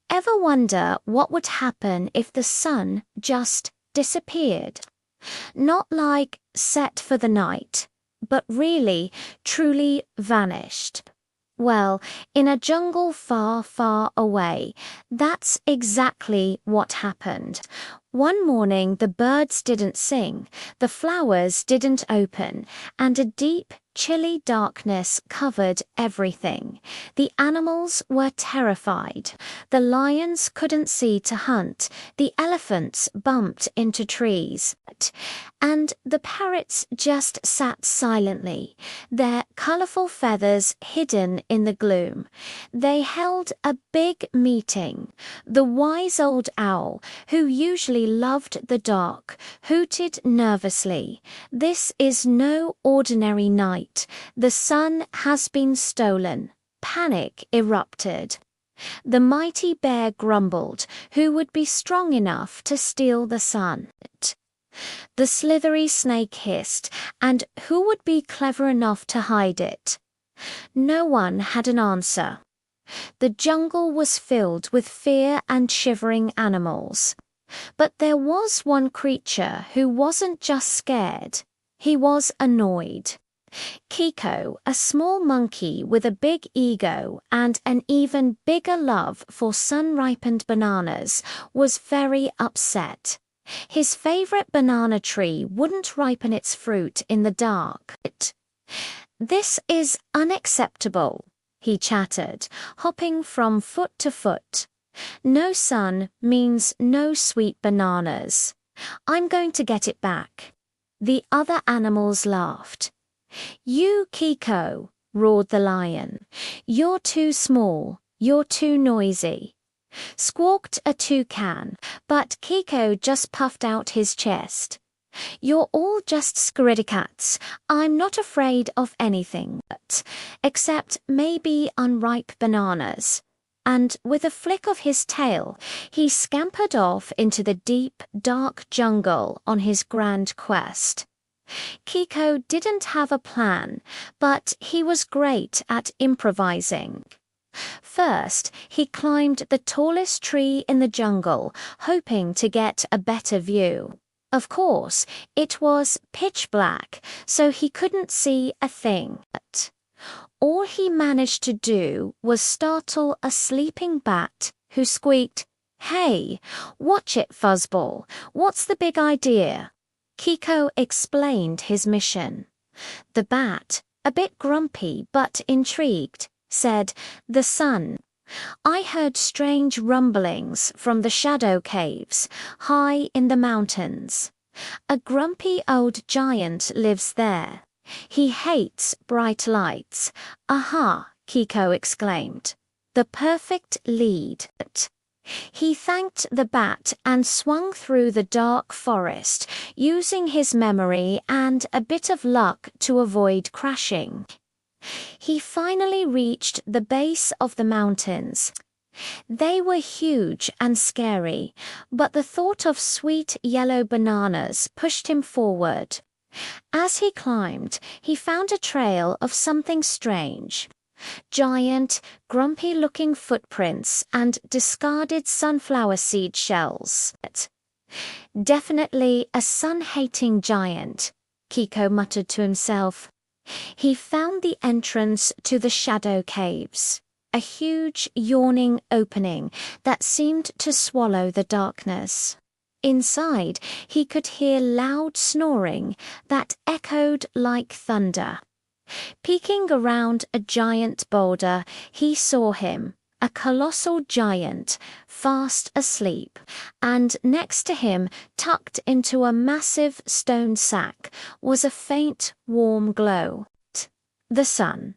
Ever wonder what would happen if the sun just disappeared? Not like set for the night, but really, truly vanished. Well, in a jungle far, far away, that's exactly what happened. One morning the birds didn't sing, the flowers didn't open, and a deep, chilly darkness covered everything. The animals were terrified. The lions couldn't see to hunt, the elephants bumped into trees, and the parrots just sat silently, their colourful feathers hidden in the gloom. They held a big meeting. The wise old owl, who usually loved the dark, hooted nervously. "This is no ordinary night. The sun has been stolen." Panic erupted. The mighty bear grumbled, who would be strong enough to steal the sun? The slithery snake hissed, and who would be clever enough to hide it? No one had an answer. The jungle was filled with fear and shivering animals. But there was one creature who wasn't just scared, he was annoyed. Kiko, a small monkey with a big ego and an even bigger love for sun-ripened bananas, was very upset. His favorite banana tree wouldn't ripen its fruit in the dark. "This is unacceptable," he chattered, hopping from foot to foot. "No sun means no sweet bananas. I'm going to get it back." The other animals laughed. "You, Kiko," roared the lion. "You're too small. You're too noisy." Squawked a toucan, but Kiko just puffed out his chest. "You're all just scaredy-cats. I'm not afraid of anything, except maybe unripe bananas." And with a flick of his tail, he scampered off into the deep, dark jungle on his grand quest. Kiko didn't have a plan, but he was great at improvising. First, he climbed the tallest tree in the jungle, hoping to get a better view. Of course, it was pitch black, so he couldn't see a thing. All he managed to do was startle a sleeping bat, who squeaked, "Hey, watch it, Fuzzball. What's the big idea?" Kiko explained his mission. The bat, a bit grumpy but intrigued, said, "The sun. I heard strange rumblings from the shadow caves, high in the mountains. A grumpy old giant lives there. He hates bright lights." "Aha!" Kiko exclaimed. "The perfect lead." He thanked the bat and swung through the dark forest, using his memory and a bit of luck to avoid crashing. He finally reached the base of the mountains. They were huge and scary, but the thought of sweet yellow bananas pushed him forward. As he climbed, he found a trail of something strange. Giant, grumpy-looking footprints and discarded sunflower seed shells. "Definitely a sun-hating giant," Kiko muttered to himself. He found the entrance to the shadow caves, a huge, yawning opening that seemed to swallow the darkness. Inside, he could hear loud snoring that echoed like thunder. Peeking around a giant boulder, he saw him, a colossal giant, fast asleep, and next to him, tucked into a massive stone sack, was a faint, warm glow. The sun.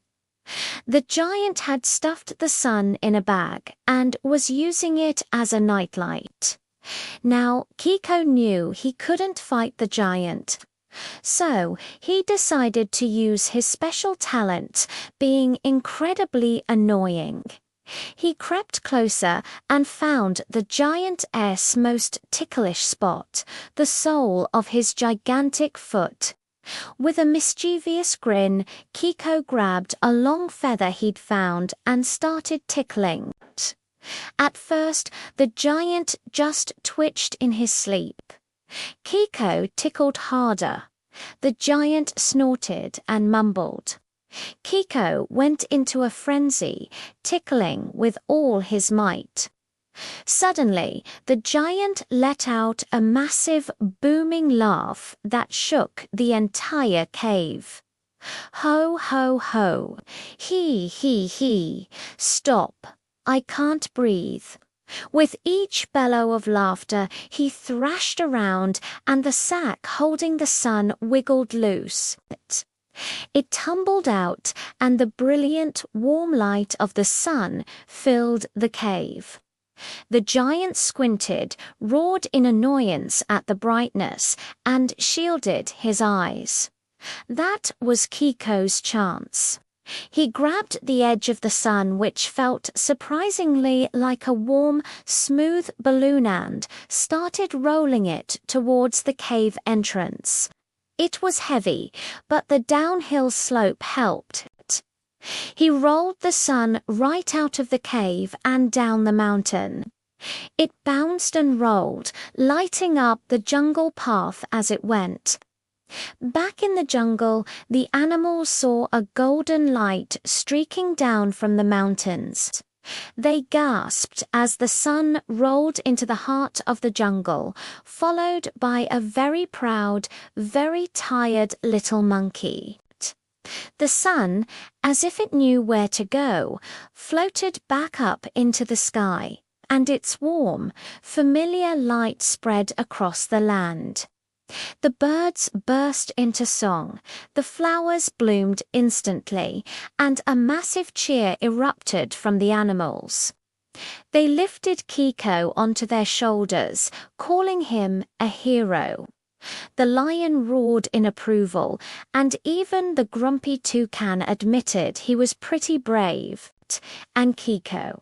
The giant had stuffed the sun in a bag and was using it as a nightlight. Now, Kiko knew he couldn't fight the giant. So, he decided to use his special talent, being incredibly annoying. He crept closer and found the giant's most ticklish spot, the sole of his gigantic foot. With a mischievous grin, Kiko grabbed a long feather he'd found and started tickling. At first, the giant just twitched in his sleep. Kiko tickled harder. The giant snorted and mumbled. Kiko went into a frenzy, tickling with all his might. Suddenly, the giant let out a massive booming laugh that shook the entire cave. Ho, ho, ho! He! Stop! I can't breathe. With each bellow of laughter, he thrashed around, and the sack holding the sun wiggled loose. It tumbled out, and the brilliant, warm light of the sun filled the cave. The giant squinted, roared in annoyance at the brightness, and shielded his eyes. That was Kiko's chance. He grabbed the edge of the sun, which felt surprisingly like a warm, smooth balloon, and started rolling it towards the cave entrance. It was heavy, but the downhill slope helped. He rolled the sun right out of the cave and down the mountain. It bounced and rolled, lighting up the jungle path as it went. Back in the jungle, the animals saw a golden light streaking down from the mountains. They gasped as the sun rolled into the heart of the jungle, followed by a very proud, very tired little monkey. The sun, as if it knew where to go, floated back up into the sky, and its warm, familiar light spread across the land. The birds burst into song, the flowers bloomed instantly, and a massive cheer erupted from the animals. They lifted Kiko onto their shoulders, calling him a hero. The lion roared in approval, and even the grumpy toucan admitted he was pretty brave. And Kiko,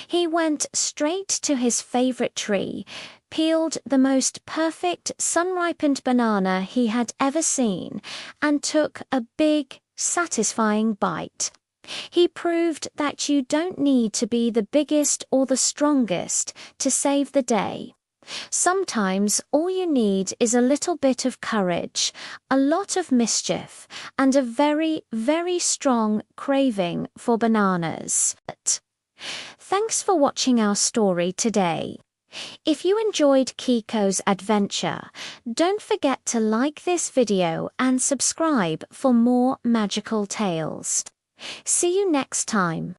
he went straight to his favorite tree, peeled the most perfect sun-ripened banana he had ever seen, and took a big, satisfying bite. He proved that you don't need to be the biggest or the strongest to save the day. Sometimes all you need is a little bit of courage, a lot of mischief, and a very, very strong craving for bananas. Thanks for watching our story today. If you enjoyed Kiko's adventure, don't forget to like this video and subscribe for more magical tales. See you next time.